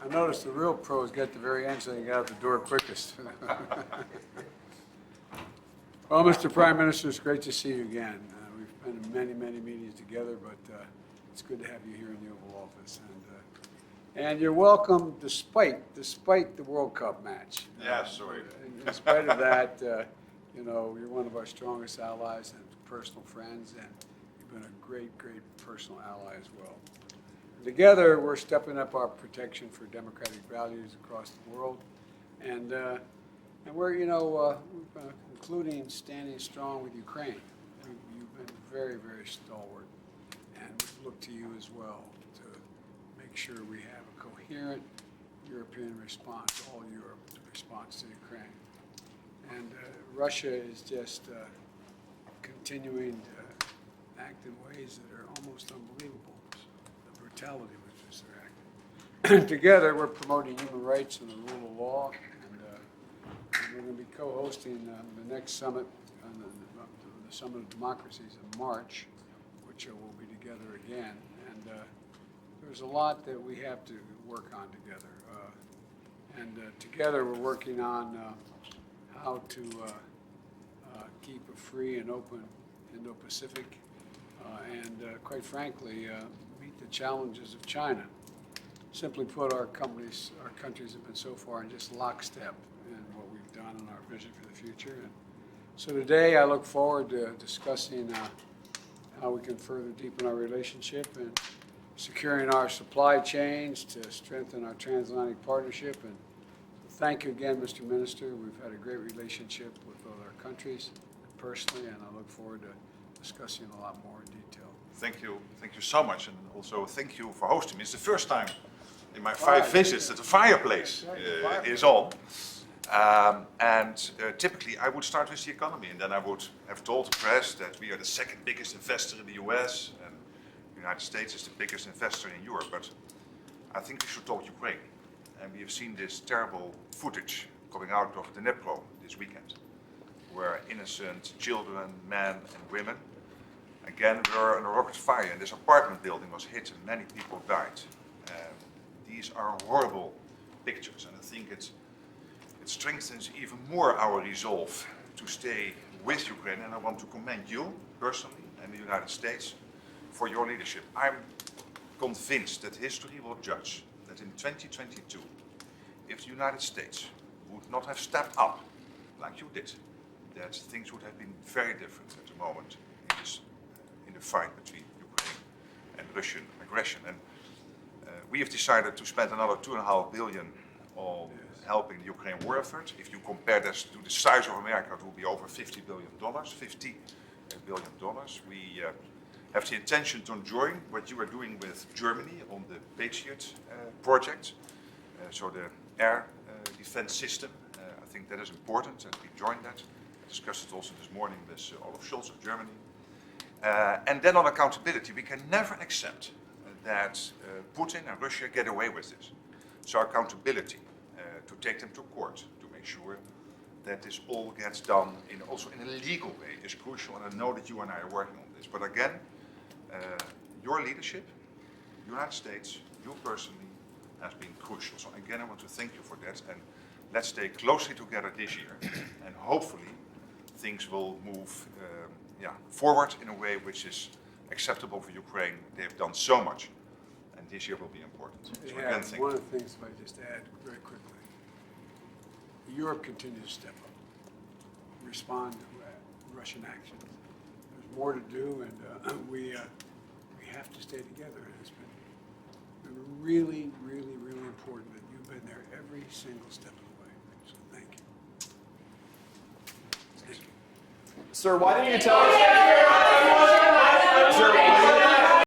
I noticed the real pros get to the very end so they get out the door quickest. Well, Mr. Prime Minister, it's great to see you again. We've been in many, many meetings together, but it's good to have you here in the Oval Office. And you're welcome despite the World Cup match. Yeah, sorry. In spite of that, you know, you're one of our strongest allies and personal friends, and you've been a great, great personal ally as well. Together, we're stepping up our protection for democratic values across the world, and we're, you know, including standing strong with Ukraine. You've been very, very stalwart, and we look to you as well to make sure we have a coherent European response, all Europe response to Ukraine. And Russia is just continuing to act in ways that are almost unbelievable. The brutality with which they're acting. Together, we're promoting human rights and the rule of law, and we're going to be co-hosting the next summit, the Summit of Democracies in March, which we'll be together again. And there's a lot that we have to work on together. Together, we're working on how to keep a free and open Indo-Pacific, and quite frankly, meet the challenges of China. Simply put, our countries have been so far in just lockstep in what we've done and our vision for the future. And so today, I look forward to discussing how we can further deepen our relationship and securing our supply chains to strengthen our transatlantic partnership. And thank you again, Mr. Minister. We've had a great relationship with both our countries personally, and I look forward to discussing a lot more in detail. Thank you so much, and also thank you for hosting me. It's the first time in my 5 visits that the fireplace is on. Typically I would start with the economy, and then I would have told the press that we are the second biggest investor in the US, and the United States is the biggest investor in Europe. But I think we should talk Ukraine. And we have seen this terrible footage coming out of the Dnipro this weekend, where innocent children, men and women, again, were in a rocket fire, and this apartment building was hit and many people died. These are horrible pictures, and I think it strengthens even more our resolve to stay with Ukraine, and I want to commend you personally and the United States for your leadership. I'm convinced that history will judge that in 2022, if the United States would not have stepped up like you did, that things would have been very different at the moment in the fight between Ukraine and Russian aggression. And we have decided to spend another $2.5 billion on helping the Ukraine war effort. If you compare this to the size of America, it will be over $50 billion. $50 billion. We have the intention to join what you are doing with Germany on the Patriot project, so the air defense system. I think that is important that we join that. I discussed it also this morning with Olaf Scholz of Germany. And then on accountability, we can never accept that Putin and Russia get away with this. So accountability, to take them to court, to make sure that this all gets done also in a legal way is crucial, and I know that you and I are working on this. But again, your leadership, United States, you personally, has been crucial. So again, I want to thank you for that, and let's stay closely together this year, and hopefully things will move forward in a way which is acceptable for Ukraine. They've done so much, and this year will be important. So again, thank one you. of the things, if I just add very quickly, Europe continues to step up, respond to Russian actions. There's more to do, and we have to stay together. And it's been really, really, really important that you've been there every single step of the way. So thank you. Thank you. Sir, why didn't you tell us?